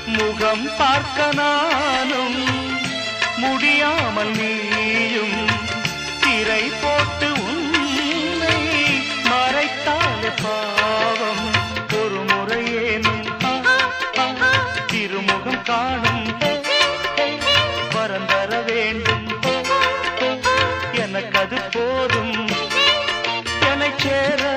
முகம் பார்க்க நானும் முடியாமல் நீயும் திரை போட்டு உன்னை மறைத்தாலே பாவம். ஒரு முறையேனும் திருமுகம் காணும் வரந்தர வேண்டும். எனக்கு அது போதும். என்னை சேர